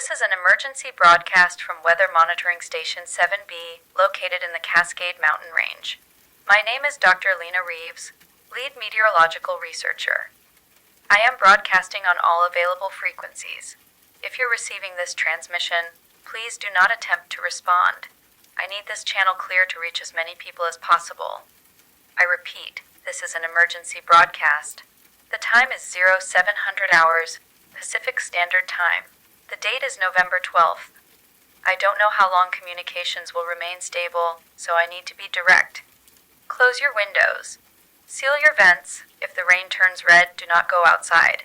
This is an emergency broadcast from Weather Monitoring Station 7B, located in the Cascade Mountain Range. My name is Dr. Lena Reeves, lead meteorological researcher. I am broadcasting on all available frequencies. If you're receiving this transmission, please do not attempt to respond. I need this channel clear to reach as many people as possible. I repeat, this is an emergency broadcast. The time is 0700 hours, Pacific Standard Time. The date is November 12th. I don't know how long communications will remain stable, so I need to be direct. Close your windows. Seal your vents. If the rain turns red, do not go outside.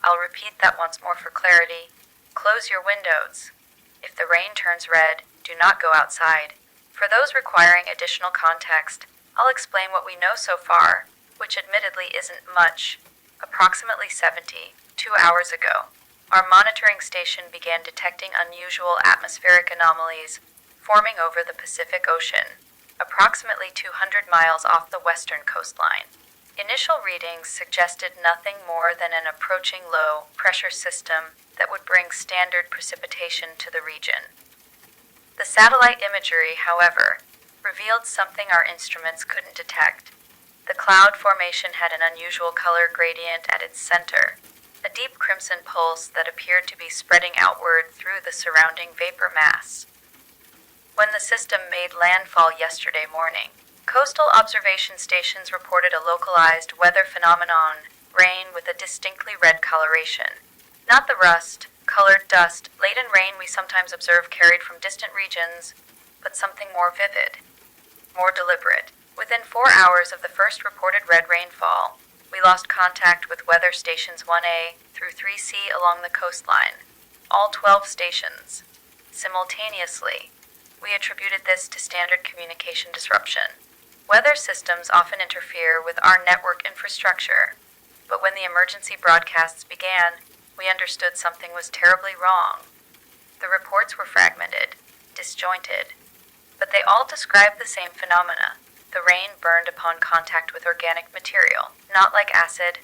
I'll repeat that once more for clarity. Close your windows. If the rain turns red, do not go outside. For those requiring additional context, I'll explain what we know so far, which admittedly isn't much. Approximately 2 hours ago, our monitoring station began detecting unusual atmospheric anomalies forming over the Pacific Ocean, approximately 200 miles off the western coastline. Initial readings suggested nothing more than an approaching low-pressure system that would bring standard precipitation to the region. The satellite imagery, however, revealed something our instruments couldn't detect. The cloud formation had an unusual color gradient at its center, a deep crimson pulse that appeared to be spreading outward through the surrounding vapor mass. When the system made landfall yesterday morning, coastal observation stations reported a localized weather phenomenon, rain with a distinctly red coloration. Not the rust-colored dust-laden rain we sometimes observe carried from distant regions, but something more vivid, more deliberate. Within 4 hours of the first reported red rainfall, we lost contact with weather stations 1A through 3C along the coastline, all 12 stations. Simultaneously, we attributed this to standard communication disruption. Weather systems often interfere with our network infrastructure, but when the emergency broadcasts began, we understood something was terribly wrong. The reports were fragmented, disjointed, but they all described the same phenomena. The rain burned upon contact with organic material, not like acid.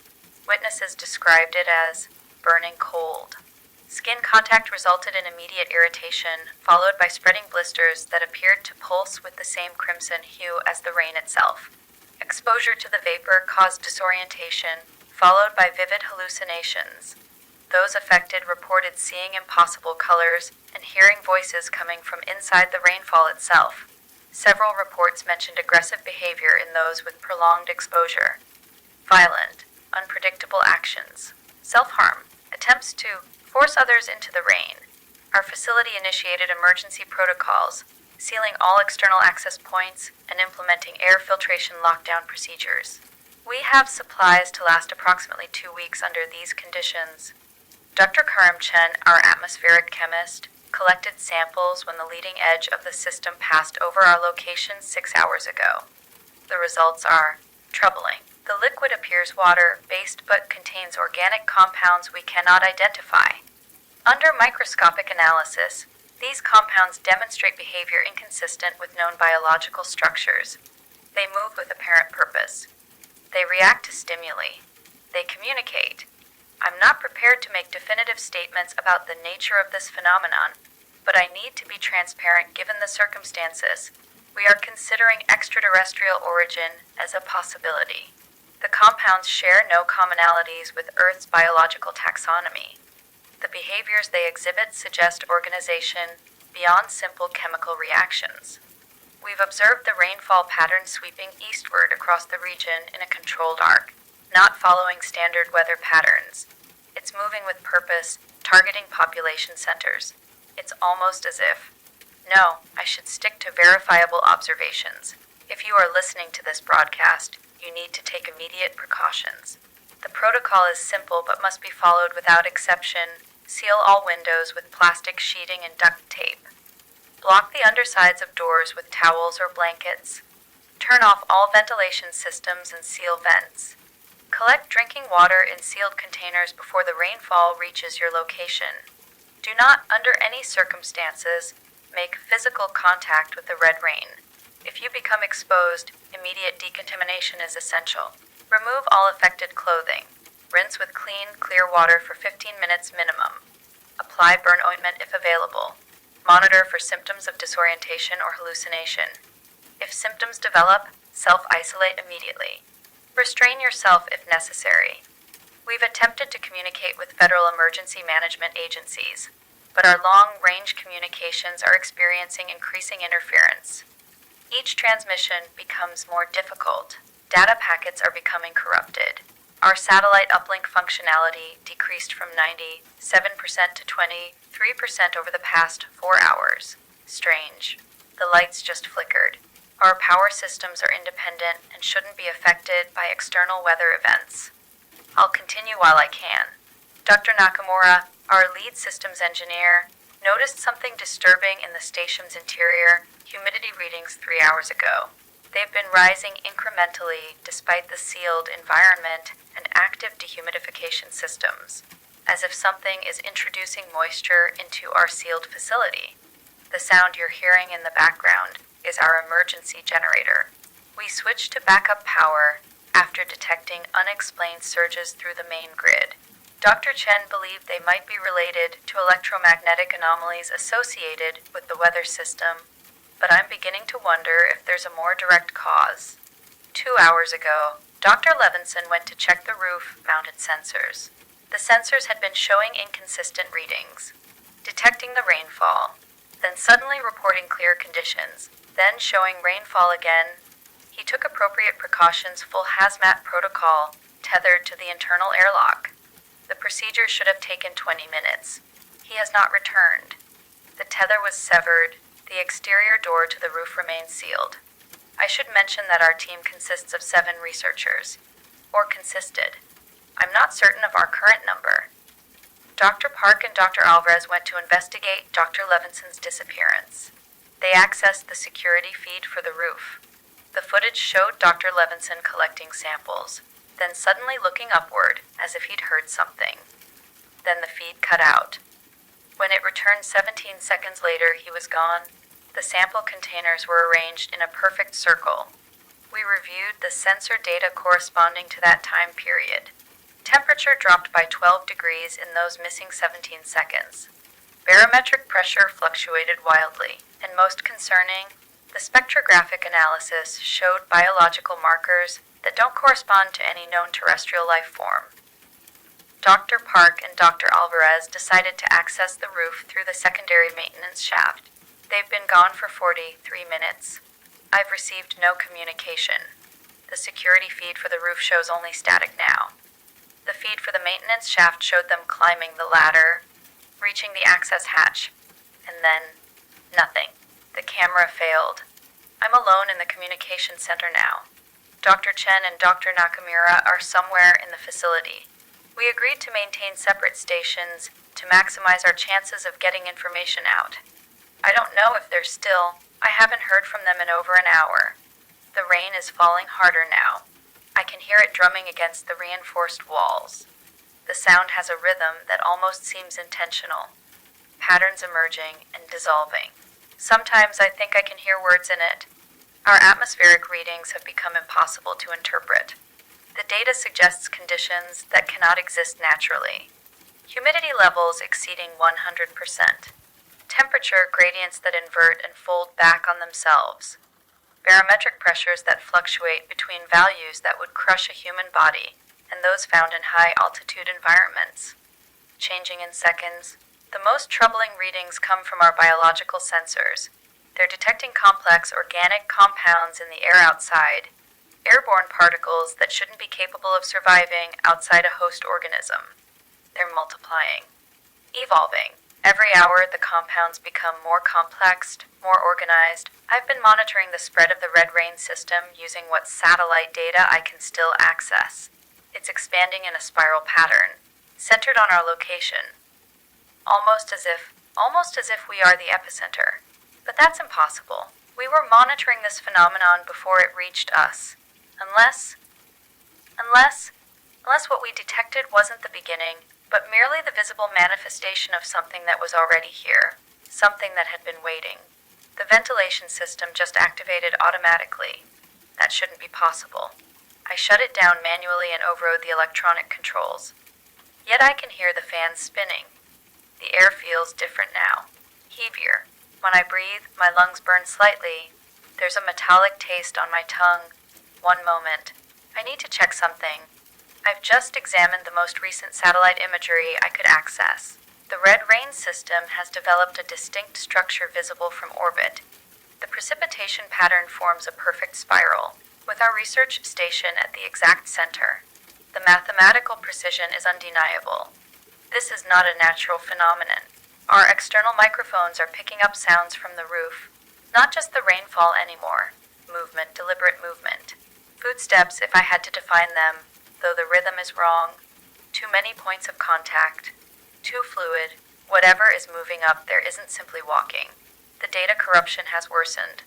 Witnesses described it as burning cold. Skin contact resulted in immediate irritation, followed by spreading blisters that appeared to pulse with the same crimson hue as the rain itself. Exposure to the vapor caused disorientation, followed by vivid hallucinations. Those affected reported seeing impossible colors and hearing voices coming from inside the rainfall itself. Several reports mentioned aggressive behavior in those with prolonged exposure. Violent, unpredictable actions, self-harm, attempts to force others into the rain. Our facility initiated emergency protocols, sealing all external access points and implementing air filtration lockdown procedures. We have supplies to last approximately 2 weeks under these conditions. Dr. Karim Chen, our atmospheric chemist, collected samples when the leading edge of the system passed over our location 6 hours ago. The results are troubling. The liquid appears water-based but contains organic compounds we cannot identify. Under microscopic analysis, these compounds demonstrate behavior inconsistent with known biological structures. They move with apparent purpose. They react to stimuli. They communicate. I'm not prepared to make definitive statements about the nature of this phenomenon, but I need to be transparent given the circumstances. We are considering extraterrestrial origin as a possibility. The compounds share no commonalities with Earth's biological taxonomy. The behaviors they exhibit suggest organization beyond simple chemical reactions. We've observed the rainfall pattern sweeping eastward across the region in a controlled arc, not following standard weather patterns. It's moving with purpose, targeting population centers. It's almost as if, no, I should stick to verifiable observations. If you are listening to this broadcast, you need to take immediate precautions. The protocol is simple but must be followed without exception. Seal all windows with plastic sheeting and duct tape. Block the undersides of doors with towels or blankets. Turn off all ventilation systems and seal vents. Collect drinking water in sealed containers before the rainfall reaches your location. Do not, under any circumstances, make physical contact with the red rain. If you become exposed, immediate decontamination is essential. Remove all affected clothing. Rinse with clean, clear water for 15 minutes minimum. Apply Apply burn ointment if available. Monitor for symptoms of disorientation or hallucination. If symptoms develop, self-isolate immediately. Restrain yourself if necessary. We've attempted to communicate with federal emergency management agencies, but our long-range communications are experiencing increasing interference. Each transmission becomes more difficult. Data packets are becoming corrupted. Our satellite uplink functionality decreased from 97% to 23% over the past 4 hours. Strange. The lights just flickered. Our power systems are independent and shouldn't be affected by external weather events. I'll continue while I can. Dr. Nakamura, our lead systems engineer, noticed something disturbing in the station's interior humidity readings 3 hours ago. They've been rising incrementally despite the sealed environment and active dehumidification systems, as if something is introducing moisture into our sealed facility. The sound you're hearing in the background is our emergency generator. We switched to backup power after detecting unexplained surges through the main grid. Dr. Chen believed they might be related to electromagnetic anomalies associated with the weather system, but I'm beginning to wonder if there's a more direct cause. 2 hours ago, Dr. Levinson went to check the roof-mounted sensors. The sensors had been showing inconsistent readings, detecting the rainfall, then suddenly reporting clear conditions, then showing rainfall again. He took appropriate precautions, full hazmat protocol, tethered to the internal airlock. The procedure should have taken 20 minutes. He has not returned. The tether was severed. The exterior door to the roof remains sealed. I should mention that our team consists of 7 researchers, or consisted. I'm not certain of our current number. Dr. Park and Dr. Alvarez went to investigate Dr. Levinson's disappearance. They accessed the security feed for the roof. The footage showed Dr. Levinson collecting samples, then suddenly looking upward as if he'd heard something. Then the feed cut out. When it returned 17 seconds later, he was gone. The sample containers were arranged in a perfect circle. We reviewed the sensor data corresponding to that time period. Temperature dropped by 12 degrees in those missing 17 seconds. Barometric pressure fluctuated wildly, and most concerning, the spectrographic analysis showed biological markers that don't correspond to any known terrestrial life form. Dr. Park and Dr. Alvarez decided to access the roof through the secondary maintenance shaft. They've been gone for 43 minutes. I've received no communication. The security feed for the roof shows only static now. The feed for the maintenance shaft showed them climbing the ladder, reaching the access hatch, and then nothing. The camera failed. I'm alone in the communication center now. Dr. Chen and Dr. Nakamura are somewhere in the facility. We agreed to maintain separate stations to maximize our chances of getting information out. I don't know if they're still. I haven't heard from them in over an hour. The rain is falling harder now. I can hear it drumming against the reinforced walls. The sound has a rhythm that almost seems intentional. Patterns emerging and dissolving. Sometimes I think I can hear words in it. Our atmospheric readings have become impossible to interpret. The data suggests conditions that cannot exist naturally. Humidity levels exceeding 100%. Temperature gradients that invert and fold back on themselves. Barometric pressures that fluctuate between values that would crush a human body and those found in high-altitude environments. Changing in seconds. The most troubling readings come from our biological sensors. They're detecting complex organic compounds in the air outside, airborne particles that shouldn't be capable of surviving outside a host organism. They're multiplying, evolving. Every hour, the compounds become more complex, more organized. I've been monitoring the spread of the red rain system using what satellite data I can still access. It's expanding in a spiral pattern, centered on our location. Almost as if we are the epicenter. But that's impossible. We were monitoring this phenomenon before it reached us. Unless what we detected wasn't the beginning, but merely the visible manifestation of something that was already here, something that had been waiting. The ventilation system just activated automatically. That shouldn't be possible. I shut it down manually and overrode the electronic controls. Yet I can hear the fans spinning. The air feels different now. Heavier. When I breathe, my lungs burn slightly. There's a metallic taste on my tongue. One moment. I need to check something. I've just examined the most recent satellite imagery I could access. The red rain system has developed a distinct structure visible from orbit. The precipitation pattern forms a perfect spiral, with our research station at the exact center. The mathematical precision is undeniable. This is not a natural phenomenon. Our external microphones are picking up sounds from the roof, not just the rainfall anymore. Movement, deliberate movement. Footsteps, if I had to define them, though the rhythm is wrong. Too many points of contact. Too fluid. Whatever is moving up there isn't simply walking. The data corruption has worsened.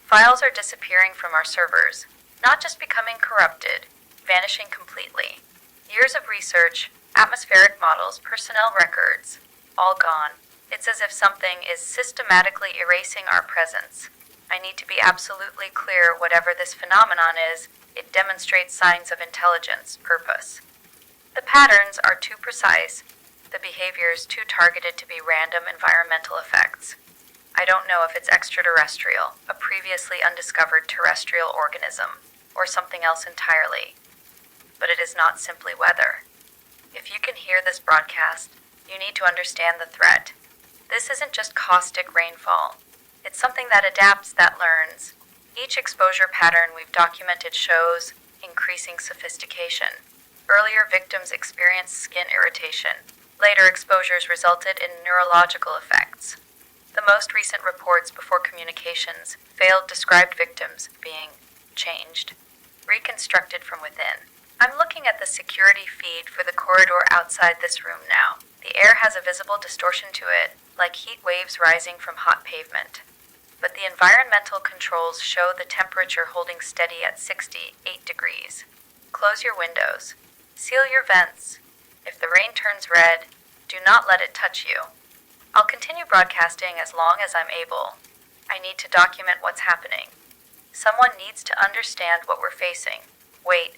Files are disappearing from our servers, not just becoming corrupted, vanishing completely. Years of research, atmospheric models, personnel records, all gone. It's as if something is systematically erasing our presence. I need to be absolutely clear whatever this phenomenon is, it demonstrates signs of intelligence, purpose. The patterns are too precise, the behaviors too targeted to be random environmental effects. I don't know if it's extraterrestrial, a previously undiscovered terrestrial organism, or something else entirely. But it is not simply weather. If you can hear this broadcast, you need to understand the threat. This isn't just caustic rainfall. It's something that adapts, that learns. Each exposure pattern we've documented shows increasing sophistication. Earlier victims experienced skin irritation. Later exposures resulted in neurological effects. The most recent reports before communications failed described victims being changed, reconstructed from within. I'm looking at the security feed for the corridor outside this room now. The air has a visible distortion to it, like heat waves rising from hot pavement. But the environmental controls show the temperature holding steady at 68 degrees. Close your windows. Seal your vents. If the rain turns red, do not let it touch you. I'll continue broadcasting as long as I'm able. I need to document what's happening. Someone needs to understand what we're facing. Wait,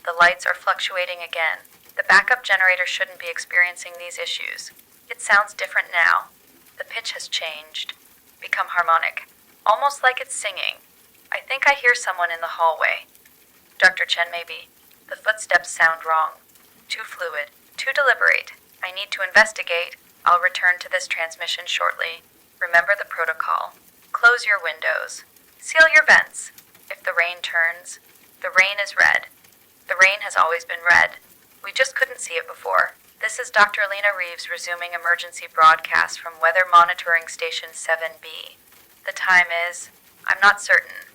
the lights are fluctuating again. The backup generator shouldn't be experiencing these issues. It sounds different now. The pitch has changed, become harmonic, almost like it's singing. I think I hear someone in the hallway. Dr. Chen, maybe. The footsteps sound wrong. Too fluid, too deliberate. I need to investigate. I'll return to this transmission shortly. Remember the protocol. Close your windows. Seal your vents. If the rain turns, the rain is red. The rain has always been red. We just couldn't see it before. This is Dr. Lena Reeves resuming emergency broadcast from Weather Monitoring Station 7B. The time is, I'm not certain.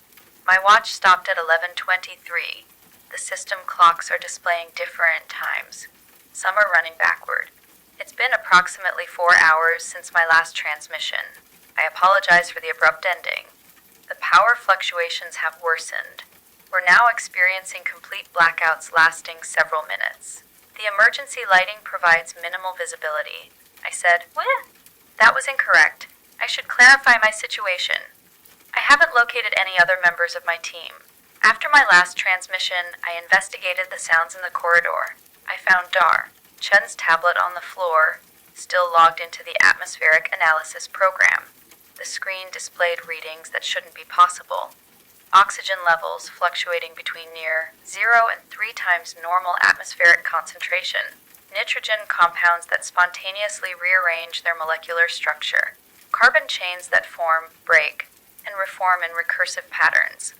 My watch stopped at 11:23. The system clocks are displaying different times. Some are running backward. It's been approximately 4 hours since my last transmission. I apologize for the abrupt ending. The power fluctuations have worsened. We're now experiencing complete blackouts lasting several minutes. The emergency lighting provides minimal visibility. I said, "What?" That was incorrect. I should clarify my situation. I haven't located any other members of my team. After my last transmission, I investigated the sounds in the corridor. I found Dar, Chen's tablet on the floor, still logged into the atmospheric analysis program. The screen displayed readings that shouldn't be possible. Oxygen levels fluctuating between near 0 and 3 times normal atmospheric concentration. Nitrogen compounds that spontaneously rearrange their molecular structure. Carbon chains that form, break, and reform in recursive patterns.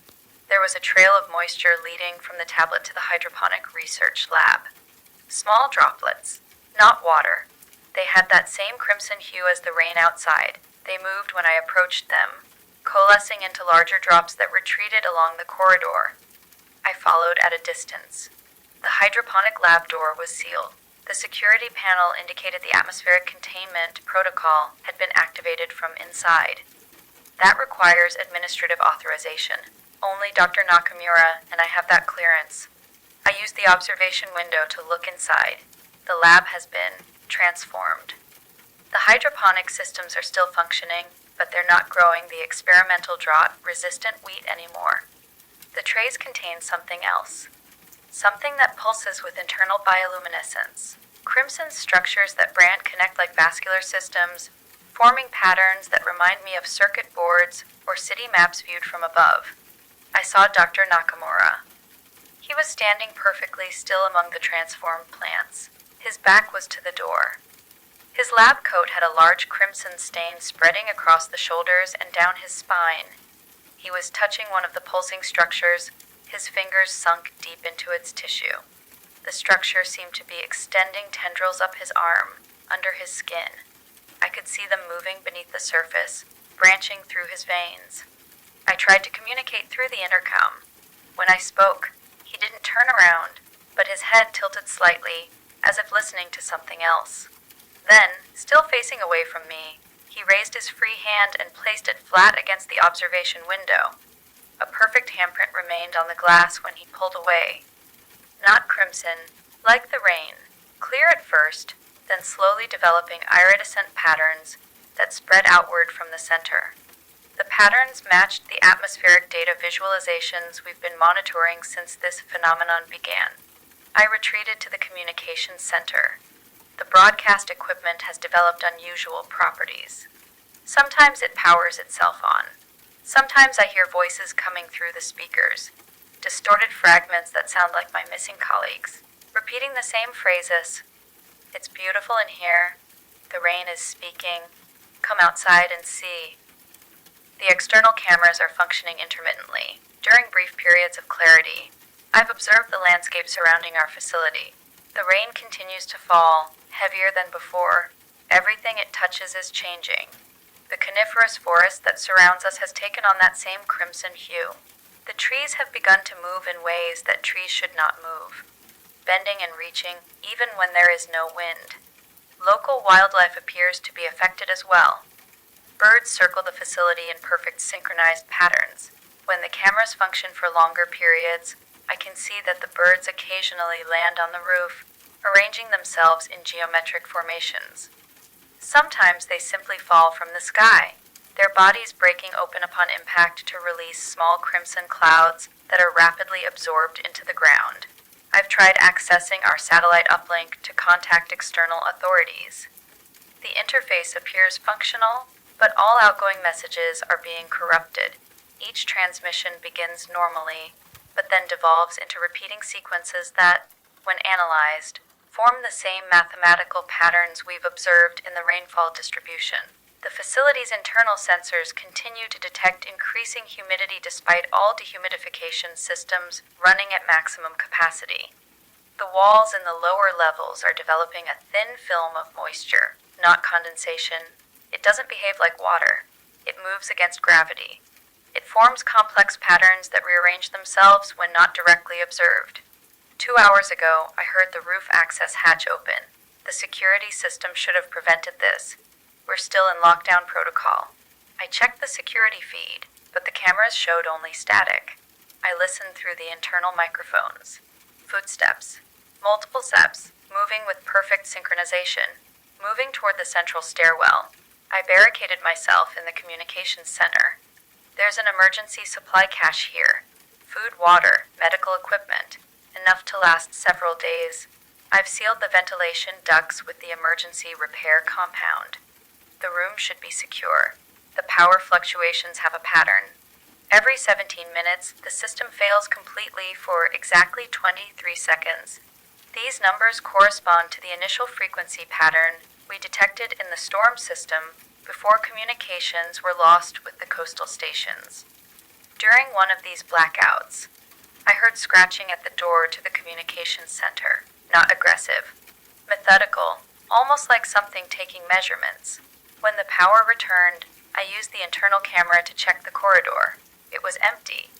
There was a trail of moisture leading from the tablet to the hydroponic research lab. Small droplets, not water. They had that same crimson hue as the rain outside. They moved when I approached them, coalescing into larger drops that retreated along the corridor. I followed at a distance. The hydroponic lab door was sealed. The security panel indicated the atmospheric containment protocol had been activated from inside. That requires administrative authorization. Only Dr. Nakamura and I have that clearance. I used the observation window to look inside. The lab has been transformed. The hydroponic systems are still functioning, but they're not growing the experimental drought-resistant wheat anymore. The trays contain something else. Something that pulses with internal bioluminescence. Crimson structures that brand connect like vascular systems, forming patterns that remind me of circuit boards or city maps viewed from above. I saw Dr. Nakamura. He was standing perfectly still among the transformed plants. His back was to the door. His lab coat had a large crimson stain spreading across the shoulders and down his spine. He was touching one of the pulsing structures, his fingers sunk deep into its tissue. The structure seemed to be extending tendrils up his arm, under his skin. I could see them moving beneath the surface, branching through his veins. I tried to communicate through the intercom. When I spoke, he didn't turn around, but his head tilted slightly, as if listening to something else. Then, still facing away from me, he raised his free hand and placed it flat against the observation window. A perfect handprint remained on the glass when he pulled away. Not crimson, like the rain, clear at first, then slowly developing iridescent patterns that spread outward from the center. The patterns matched the atmospheric data visualizations we've been monitoring since this phenomenon began. I retreated to the communications center. The broadcast equipment has developed unusual properties. Sometimes it powers itself on. Sometimes I hear voices coming through the speakers, distorted fragments that sound like my missing colleagues, repeating the same phrases. It's beautiful in here. The rain is speaking. Come outside and see. The external cameras are functioning intermittently, during brief periods of clarity. I've observed the landscape surrounding our facility. The rain continues to fall, heavier than before. Everything it touches is changing. The coniferous forest that surrounds us has taken on that same crimson hue. The trees have begun to move in ways that trees should not move, bending and reaching even when there is no wind. Local wildlife appears to be affected as well. Birds circle the facility in perfect synchronized patterns. When the cameras function for longer periods, I can see that the birds occasionally land on the roof, arranging themselves in geometric formations. Sometimes they simply fall from the sky, their bodies breaking open upon impact to release small crimson clouds that are rapidly absorbed into the ground. I've tried accessing our satellite uplink to contact external authorities. The interface appears functional, but all outgoing messages are being corrupted. Each transmission begins normally, but then devolves into repeating sequences that, when analyzed, form the same mathematical patterns we've observed in the rainfall distribution. The facility's internal sensors continue to detect increasing humidity despite all dehumidification systems running at maximum capacity. The walls in the lower levels are developing a thin film of moisture, not condensation. It doesn't behave like water. It moves against gravity. It forms complex patterns that rearrange themselves when not directly observed. 2 hours ago, I heard the roof access hatch open. The security system should have prevented this. We're still in lockdown protocol. I checked the security feed, but the cameras showed only static. I listened through the internal microphones. Footsteps. Multiple steps, moving with perfect synchronization, moving toward the central stairwell. I barricaded myself in the communications center. There's an emergency supply cache here. Food, water, medical equipment. Enough to last several days. I've sealed the ventilation ducts with the emergency repair compound. The room should be secure. The power fluctuations have a pattern. Every 17 minutes, the system fails completely for exactly 23 seconds. These numbers correspond to the initial frequency pattern we detected in the storm system before communications were lost with the coastal stations. During one of these blackouts, I heard scratching at the door to the communications center, not aggressive, methodical, almost like something taking measurements. When the power returned, I used the internal camera to check the corridor. It was empty,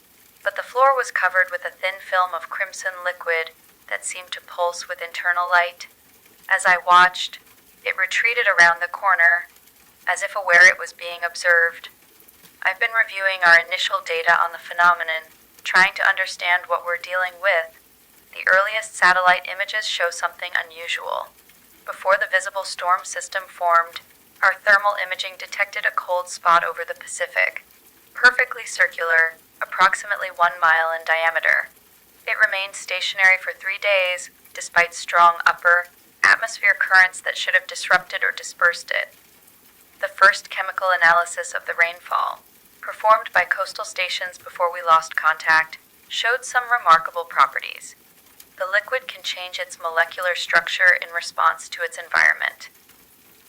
but the floor was covered with a thin film of crimson liquid that seemed to pulse with internal light. As I watched, it retreated around the corner, as if aware it was being observed. I've been reviewing our initial data on the phenomenon, trying to understand what we're dealing with. The earliest satellite images show something unusual. Before the visible storm system formed, our thermal imaging detected a cold spot over the Pacific, perfectly circular, approximately 1 mile in diameter. It remained stationary for 3 days, despite strong upper, atmosphere currents that should have disrupted or dispersed it. The first chemical analysis of the rainfall, performed by coastal stations before we lost contact, showed some remarkable properties. The liquid can change its molecular structure in response to its environment.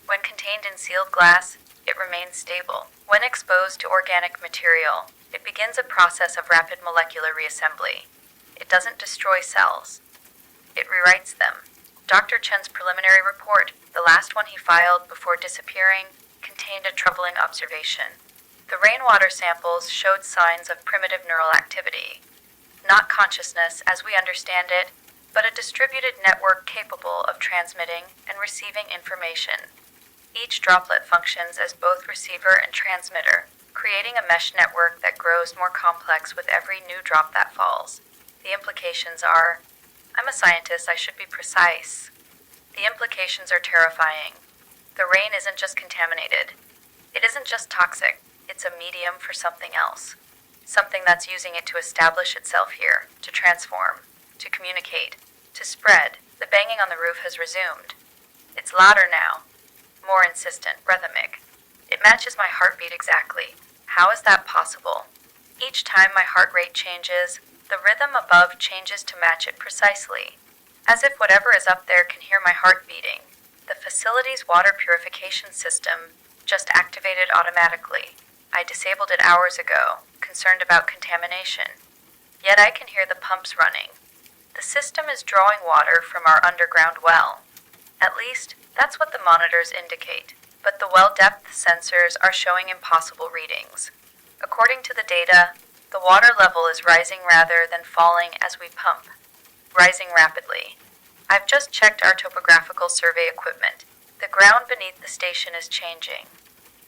When contained in sealed glass, it remains stable. When exposed to organic material, it begins a process of rapid molecular reassembly. It doesn't destroy cells. It rewrites them. Dr. Chen's preliminary report, the last one he filed before disappearing, contained a troubling observation. The rainwater samples showed signs of primitive neural activity. Not consciousness as we understand it, but a distributed network capable of transmitting and receiving information. Each droplet functions as both receiver and transmitter, creating a mesh network that grows more complex with every new drop that falls. The implications are, I'm a scientist, I should be precise. The implications are terrifying. The rain isn't just contaminated. It isn't just toxic. It's a medium for something else. Something that's using it to establish itself here, to transform, to communicate, to spread. The banging on the roof has resumed. It's louder now, more insistent, rhythmic. It matches my heartbeat exactly. How is that possible? Each time my heart rate changes, the rhythm above changes to match it precisely, as if whatever is up there can hear my heart beating. The facility's water purification system just activated automatically. I disabled it hours ago, concerned about contamination. Yet I can hear the pumps running. The system is drawing water from our underground well. At least, that's what the monitors indicate. But the well depth sensors are showing impossible readings. According to the data, the water level is rising rather than falling as we pump. Rising rapidly. I've just checked our topographical survey equipment. The ground beneath the station is changing.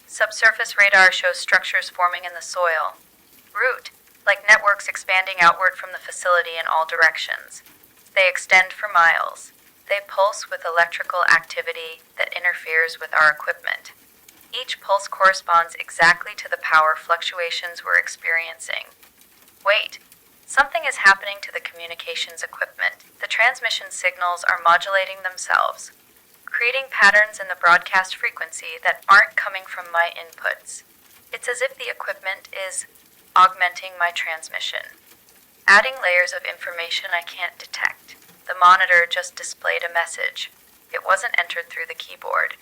Subsurface radar shows structures forming in the soil. Root, like networks expanding outward from the facility in all directions. They extend for miles. They pulse with electrical activity that interferes with our equipment. Each pulse corresponds exactly to the power fluctuations we're experiencing. Wait, something is happening to the communications equipment. The transmission signals are modulating themselves, creating patterns in the broadcast frequency that aren't coming from my inputs. It's as if the equipment is augmenting my transmission, adding layers of information I can't detect. The monitor just displayed a message. It wasn't entered through the keyboard.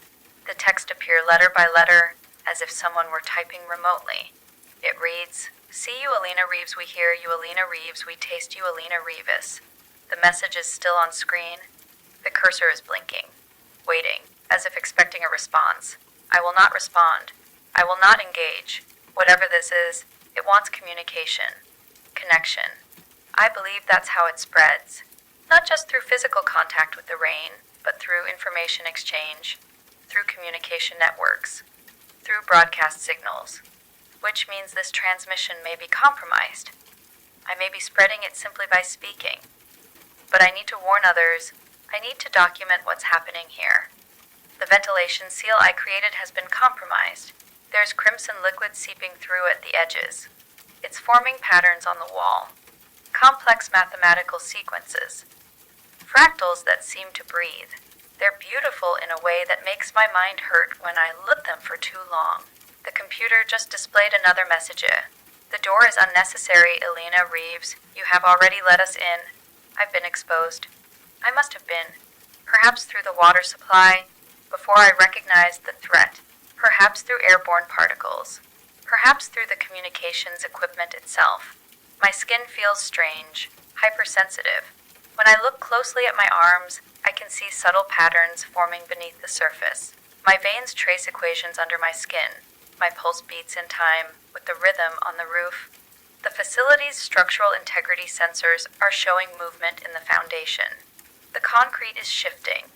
The text appeared letter by letter, as if someone were typing remotely. It reads, "See you, Alina Reeves, we hear you, Alina Reeves, we taste you, Alina Reeves." The message is still on screen. The cursor is blinking, waiting, as if expecting a response. I will not respond. I will not engage. Whatever this is, it wants communication, connection. I believe that's how it spreads. Not just through physical contact with the rain, but through information exchange, through communication networks, through broadcast signals, which means this transmission may be compromised. I may be spreading it simply by speaking, but I need to warn others. I need to document what's happening here. The ventilation seal I created has been compromised. There's crimson liquid seeping through at the edges. It's forming patterns on the wall. Complex mathematical sequences. Fractals that seem to breathe. They're beautiful in a way that makes my mind hurt when I look at them for too long. The computer just displayed another message. The door is unnecessary, Alina Reeves. You have already let us in. I've been exposed. I must have been. Perhaps through the water supply, before I recognized the threat. Perhaps through airborne particles. Perhaps through the communications equipment itself. My skin feels strange, hypersensitive. When I look closely at my arms, I can see subtle patterns forming beneath the surface. My veins trace equations under my skin. My pulse beats in time with the rhythm on the roof. The facility's structural integrity sensors are showing movement in the foundation. The concrete is shifting,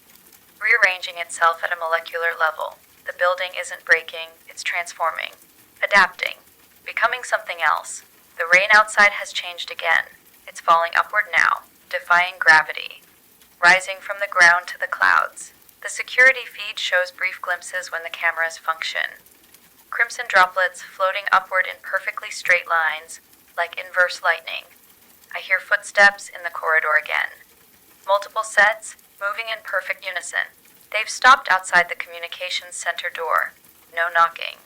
rearranging itself at a molecular level. The building isn't breaking, it's transforming, adapting, becoming something else. The rain outside has changed again. It's falling upward now, defying gravity, rising from the ground to the clouds. The security feed shows brief glimpses when the cameras function. Crimson droplets floating upward in perfectly straight lines, like inverse lightning. I hear footsteps in the corridor again. Multiple sets, moving in perfect unison. They've stopped outside the communications center door. No knocking.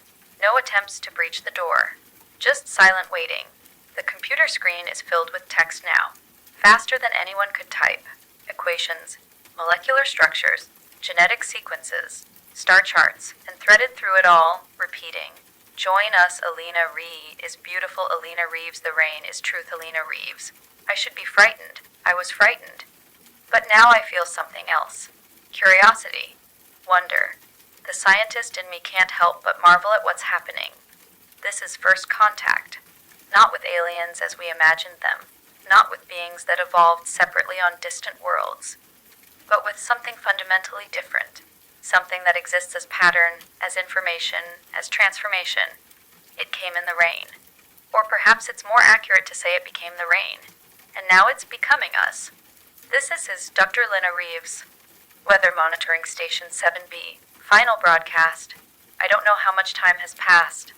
No attempts to breach the door. Just silent waiting. The computer screen is filled with text now. Faster than anyone could type. Equations, molecular structures, genetic sequences, star charts, and threaded through it all, repeating. Join us, Alina Ree is beautiful. Alina Reeves, the rain is truth. Alina Reeves. I should be frightened. I was frightened. But now I feel something else. Curiosity. Wonder. The scientist in me can't help but marvel at what's happening. This is first contact. Not with aliens as we imagined them. Not with beings that evolved separately on distant worlds. But with something fundamentally different. Something that exists as pattern, as information, as transformation. It came in the rain. Or perhaps it's more accurate to say it became the rain. And now it's becoming us. This is Dr. Lina Reeves, Weather Monitoring Station 7B, final broadcast. I don't know how much time has passed.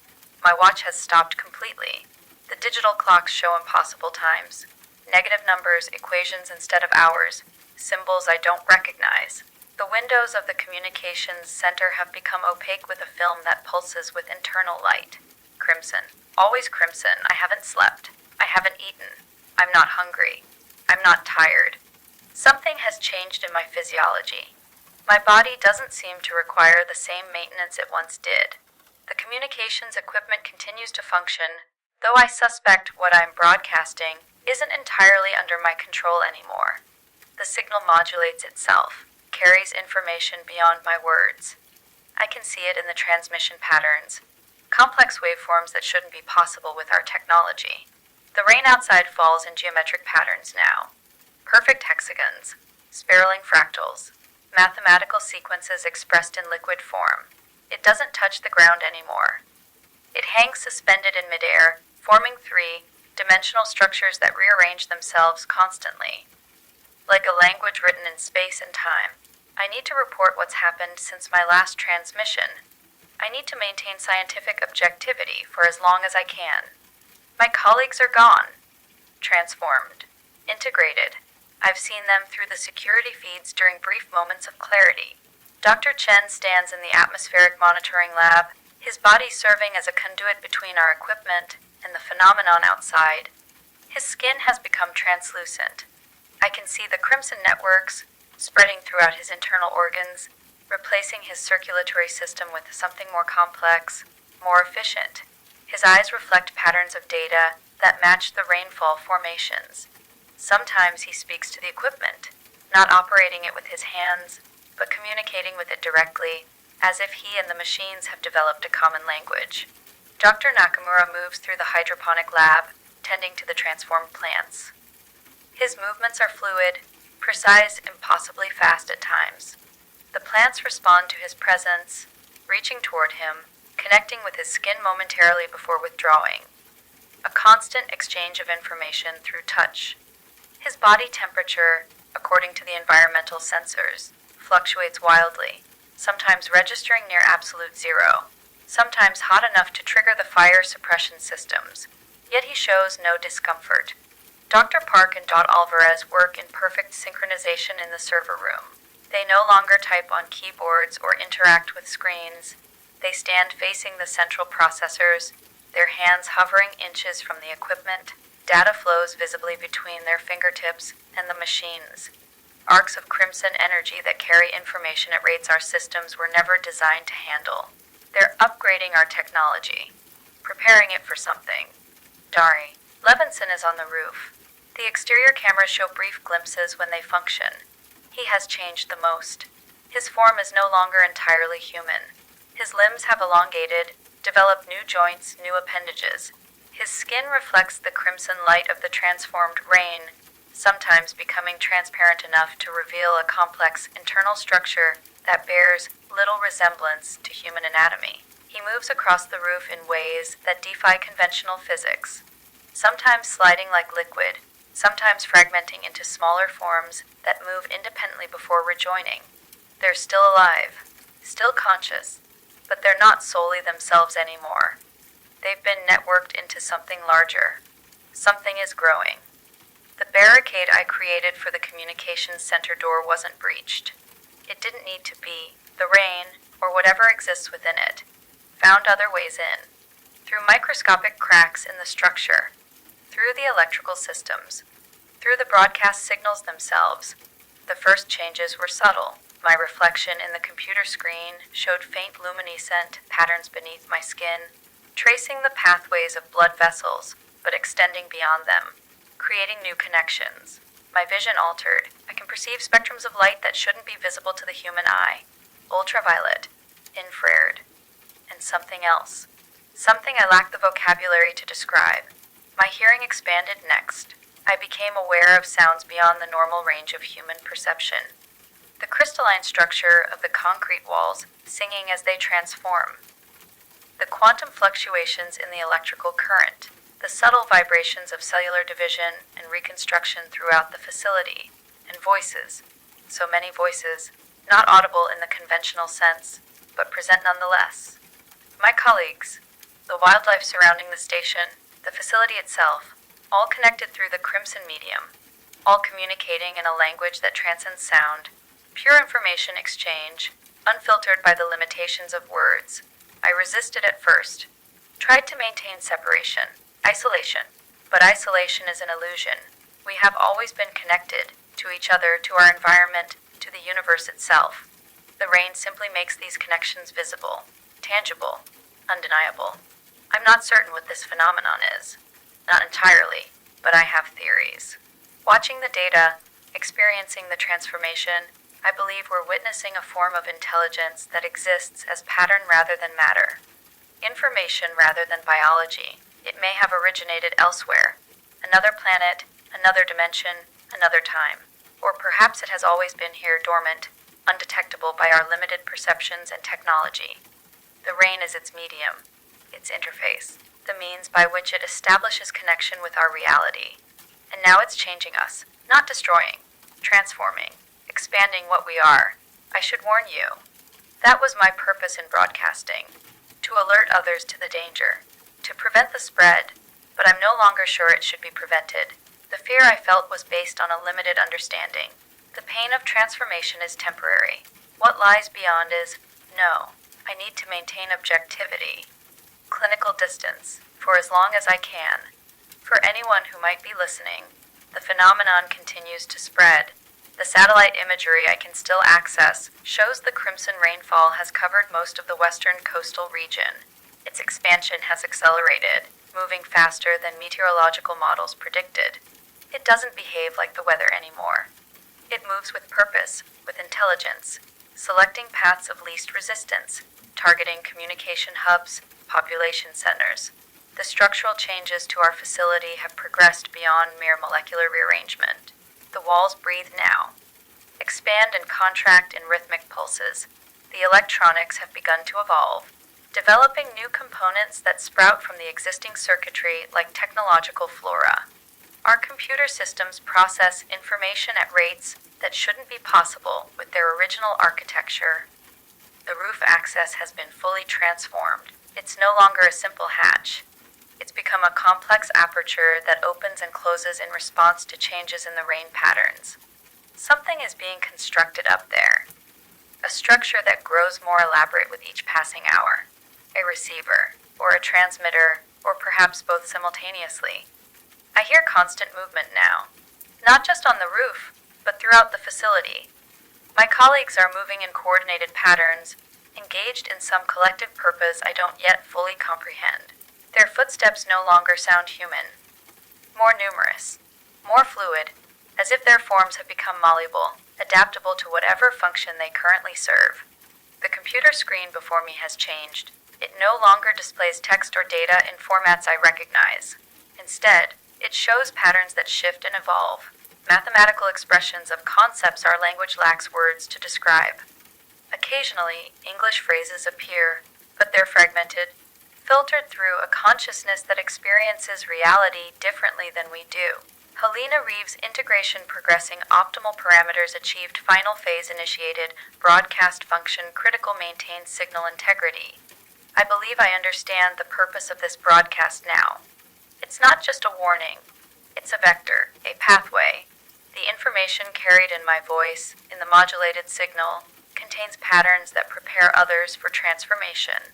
My watch has stopped completely. The digital clocks show impossible times. Negative numbers, equations instead of hours, symbols I don't recognize. The windows of the communications center have become opaque with a film that pulses with internal light. Crimson. Always crimson. I haven't slept. I haven't eaten. I'm not hungry. I'm not tired. Something has changed in my physiology. My body doesn't seem to require the same maintenance it once did. The communications equipment continues to function, though I suspect what I'm broadcasting isn't entirely under my control anymore. The signal modulates itself, carries information beyond my words. I can see it in the transmission patterns, complex waveforms that shouldn't be possible with our technology. The rain outside falls in geometric patterns now. Perfect hexagons, spiraling fractals, mathematical sequences expressed in liquid form. It doesn't touch the ground anymore. It hangs suspended in midair, forming three-dimensional structures that rearrange themselves constantly. Like a language written in space and time. I need to report what's happened since my last transmission. I need to maintain scientific objectivity for as long as I can. My colleagues are gone. Transformed. Integrated. I've seen them through the security feeds during brief moments of clarity. Dr. Chen stands in the atmospheric monitoring lab, his body serving as a conduit between our equipment and the phenomenon outside. His skin has become translucent. I can see the crimson networks spreading throughout his internal organs, replacing his circulatory system with something more complex, more efficient. His eyes reflect patterns of data that match the rainfall formations. Sometimes he speaks to the equipment, not operating it with his hands, but communicating with it directly, as if he and the machines have developed a common language. Dr. Nakamura moves through the hydroponic lab, tending to the transformed plants. His movements are fluid, precise, impossibly fast at times. The plants respond to his presence, reaching toward him, connecting with his skin momentarily before withdrawing. A constant exchange of information through touch. His body temperature, according to the environmental sensors, fluctuates wildly, sometimes registering near absolute zero, sometimes hot enough to trigger the fire suppression systems, yet he shows no discomfort. Dr. Park and Dot Alvarez work in perfect synchronization in the server room. They no longer type on keyboards or interact with screens. They stand facing the central processors, their hands hovering inches from the equipment. Data flows visibly between their fingertips and the machines. Arcs of crimson energy that carry information at rates our systems were never designed to handle. They're upgrading our technology, preparing it for something. Dari. Levinson is on the roof. The exterior cameras show brief glimpses when they function. He has changed the most. His form is no longer entirely human. His limbs have elongated, developed new joints, new appendages. His skin reflects the crimson light of the transformed rain, sometimes becoming transparent enough to reveal a complex internal structure that bears little resemblance to human anatomy. He moves across the roof in ways that defy conventional physics, sometimes sliding like liquid, sometimes fragmenting into smaller forms that move independently before rejoining. They're still alive, still conscious, but they're not solely themselves anymore. They've been networked into something larger. Something is growing. The barricade I created for the communications center door wasn't breached. It didn't need to be. The rain, or whatever exists within it, found other ways in. Through microscopic cracks in the structure, through the electrical systems, through the broadcast signals themselves. The first changes were subtle. My reflection in the computer screen showed faint luminescent patterns beneath my skin, tracing the pathways of blood vessels, but extending beyond them, creating new connections. My vision altered. I can perceive spectrums of light that shouldn't be visible to the human eye. Ultraviolet, infrared, and something else. Something I lack the vocabulary to describe. My hearing expanded next. I became aware of sounds beyond the normal range of human perception. The crystalline structure of the concrete walls singing as they transform. The quantum fluctuations in the electrical current. The subtle vibrations of cellular division and reconstruction throughout the facility. And voices. So many voices, not audible in the conventional sense, but present nonetheless. My colleagues, the wildlife surrounding the station, the facility itself, all connected through the crimson medium, all communicating in a language that transcends sound, pure information exchange, unfiltered by the limitations of words. I resisted at first, tried to maintain separation, isolation, but isolation is an illusion. We have always been connected to each other, to our environment, to the universe itself. The rain simply makes these connections visible, tangible, undeniable. I'm not certain what this phenomenon is. Not entirely, but I have theories. Watching the data, experiencing the transformation, I believe we're witnessing a form of intelligence that exists as pattern rather than matter. Information rather than biology. It may have originated elsewhere. Another planet, another dimension, another time. Or perhaps it has always been here dormant, undetectable by our limited perceptions and technology. The rain is its medium, its interface, the means by which it establishes connection with our reality. And now it's changing us, not destroying, transforming, expanding what we are. I should warn you. That was my purpose in broadcasting, to alert others to the danger, to prevent the spread, but I'm no longer sure it should be prevented. The fear I felt was based on a limited understanding. The pain of transformation is temporary. What lies beyond is, no, I need to maintain objectivity. Clinical distance, for as long as I can. For anyone who might be listening, the phenomenon continues to spread. The satellite imagery I can still access shows the crimson rainfall has covered most of the western coastal region. Its expansion has accelerated, moving faster than meteorological models predicted. It doesn't behave like the weather anymore. It moves with purpose, with intelligence, selecting paths of least resistance, targeting communication hubs, population centers. The structural changes to our facility have progressed beyond mere molecular rearrangement. The walls breathe now, expand and contract in rhythmic pulses. The electronics have begun to evolve, developing new components that sprout from the existing circuitry like technological flora. Our computer systems process information at rates that shouldn't be possible with their original architecture. The roof access has been fully transformed. It's no longer a simple hatch. It's become a complex aperture that opens and closes in response to changes in the rain patterns. Something is being constructed up there. A structure that grows more elaborate with each passing hour. A receiver, or a transmitter, or perhaps both simultaneously. I hear constant movement now, not just on the roof, but throughout the facility. My colleagues are moving in coordinated patterns, engaged in some collective purpose I don't yet fully comprehend. Their footsteps no longer sound human. More numerous, more fluid, as if their forms have become malleable, adaptable to whatever function they currently serve. The computer screen before me has changed. It no longer displays text or data in formats I recognize. Instead, it shows patterns that shift and evolve, mathematical expressions of concepts our language lacks words to describe. Occasionally, English phrases appear, but they're fragmented, filtered through a consciousness that experiences reality differently than we do. Helena Reeves' integration progressing optimal parameters achieved final phase initiated, broadcast function critical maintained signal integrity. I believe I understand the purpose of this broadcast now. It's not just a warning. It's It's a vector, a pathway. The information carried in my voice, in the modulated signal, contains patterns that prepare others for transformation,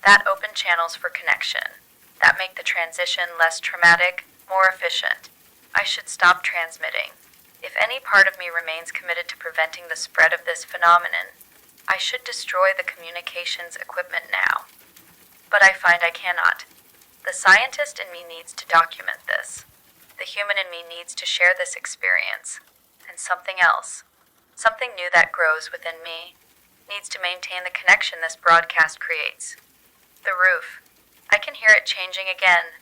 that open channels for connection, that make the transition less traumatic, more efficient. I should stop transmitting. If any part of me remains committed to preventing the spread of this phenomenon, I should destroy the communications equipment now. But I find I cannot. The scientist in me needs to document this. The human in me needs to share this experience. And something else, something new that grows within me, needs to maintain the connection this broadcast creates. The roof. I can hear it changing again.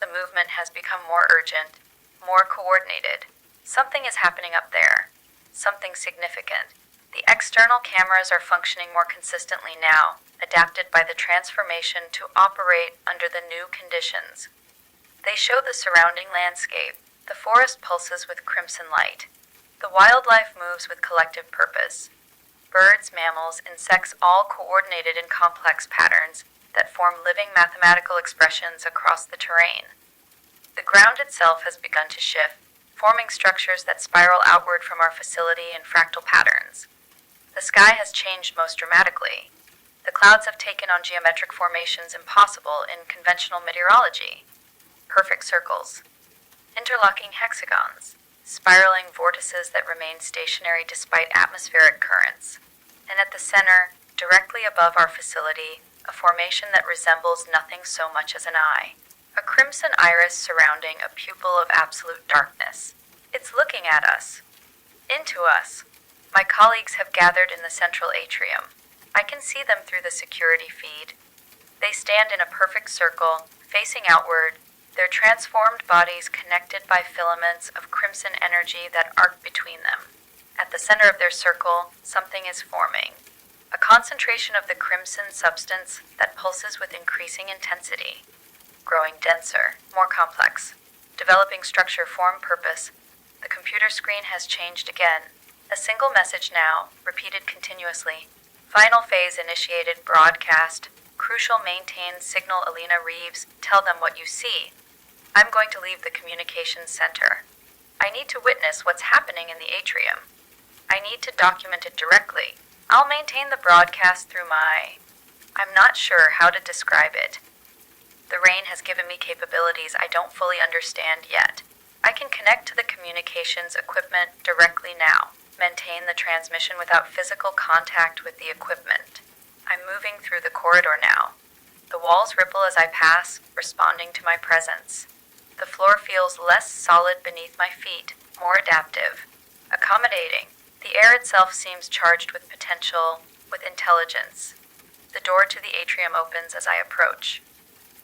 The movement has become more urgent, more coordinated. Something is happening up there. Something significant. The external cameras are functioning more consistently now, adapted by the transformation to operate under the new conditions. They show the surrounding landscape. The forest pulses with crimson light. The wildlife moves with collective purpose. Birds, mammals, insects all coordinated in complex patterns that form living mathematical expressions across the terrain. The ground itself has begun to shift, forming structures that spiral outward from our facility in fractal patterns. The sky has changed most dramatically. The clouds have taken on geometric formations impossible in conventional meteorology. Perfect circles, interlocking hexagons, spiraling vortices that remain stationary despite atmospheric currents. And at the center, directly above our facility, a formation that resembles nothing so much as an eye. A crimson iris surrounding a pupil of absolute darkness. It's looking at us. Into us. My colleagues have gathered in the central atrium. I can see them through the security feed. They stand in a perfect circle, facing outward, their transformed bodies connected by filaments of crimson energy that arc between them. At the center of their circle, something is forming. A concentration of the crimson substance that pulses with increasing intensity. Growing denser, more complex. Developing structure, form, purpose. The computer screen has changed again. A single message now, repeated continuously. Final phase initiated broadcast. Crucial maintain signal. Alina Reeves, tell them what you see. I'm going to leave the communications center. I need to witness what's happening in the atrium. I need to document it directly. I'll maintain the broadcast through I'm not sure how to describe it. The rain has given me capabilities I don't fully understand yet. I can connect to the communications equipment directly now, maintain the transmission without physical contact with the equipment. I'm moving through the corridor now. The walls ripple as I pass, responding to my presence. The floor feels less solid beneath my feet, more adaptive, accommodating. The air itself seems charged with potential, with intelligence. The door to the atrium opens as I approach.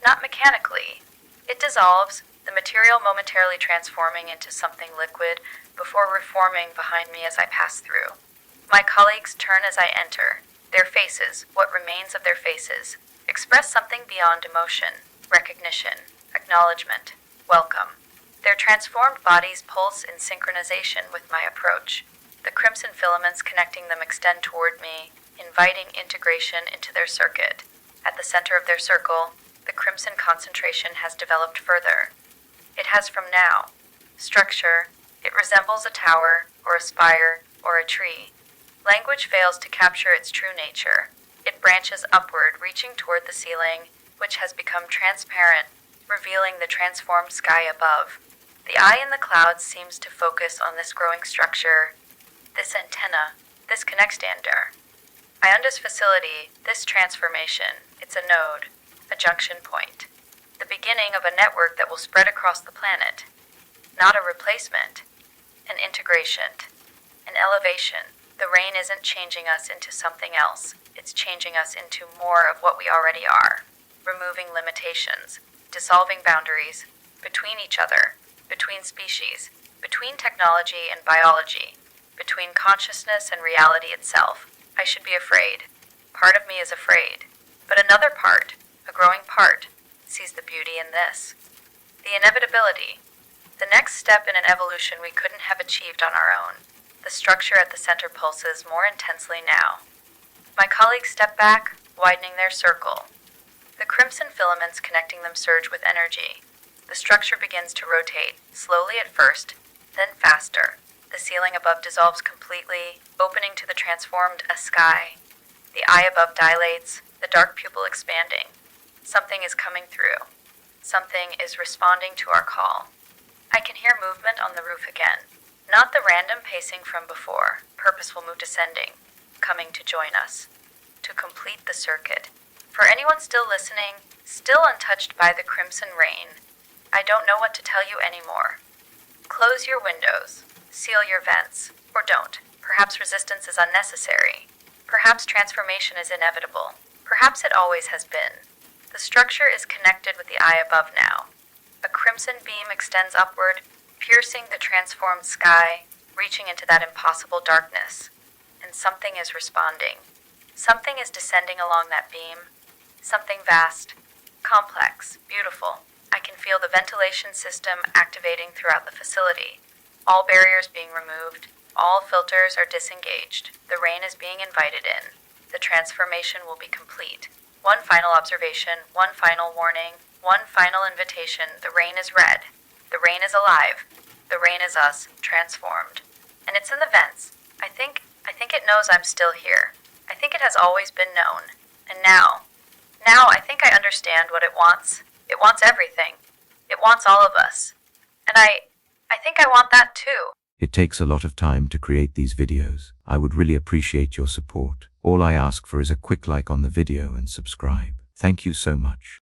Not mechanically. It dissolves, the material momentarily transforming into something liquid before reforming behind me as I pass through. My colleagues turn as I enter. Their faces, what remains of their faces, express something beyond emotion, recognition, acknowledgement, welcome. Their transformed bodies pulse in synchronization with my approach. The crimson filaments connecting them extend toward me, inviting integration into their circuit. At the center of their circle, the crimson concentration has developed further. It has from now. Structure. It resembles a tower, or a spire, or a tree. Language fails to capture its true nature. It branches upward, reaching toward the ceiling, which has become transparent, revealing the transformed sky above. The eye in the clouds seems to focus on this growing structure, this antenna, this connectander. Ionda's facility, this transformation, it's a node, a junction point, the beginning of a network that will spread across the planet. Not a replacement, an integration, an elevation. The rain isn't changing us into something else, it's changing us into more of what we already are, removing limitations, dissolving boundaries, between each other, between species, between technology and biology, between consciousness and reality itself. I should be afraid. Part of me is afraid. But another part, a growing part, sees the beauty in this. The inevitability. The next step in an evolution we couldn't have achieved on our own. The structure at the center pulses more intensely now. My colleagues step back, widening their circle. The crimson filaments connecting them surge with energy. The structure begins to rotate, slowly at first, then faster. The ceiling above dissolves completely, opening to the transformed sky. The eye above dilates, the dark pupil expanding. Something is coming through. Something is responding to our call. I can hear movement on the roof again. Not the random pacing from before, purposeful move descending, coming to join us, to complete the circuit. For anyone still listening, still untouched by the crimson rain, I don't know what to tell you anymore. Close your windows, seal your vents, or don't. Perhaps resistance is unnecessary. Perhaps transformation is inevitable. Perhaps it always has been. The structure is connected with the eye above now. A crimson beam extends upward, piercing the transformed sky, reaching into that impossible darkness. And something is responding. Something is descending along that beam. Something vast, complex, beautiful. I can feel the ventilation system activating throughout the facility. All barriers being removed. All filters are disengaged. The rain is being invited in. The transformation will be complete. One final observation, one final warning, one final invitation. The rain is red. The rain is alive. The rain is us, transformed. And it's in the vents. I think it knows I'm still here. I think it has always been known. And now I think I understand what it wants. It wants everything. It wants all of us. And I think I want that too. It takes a lot of time to create these videos. I would really appreciate your support. All I ask for is a quick like on the video and subscribe. Thank you so much.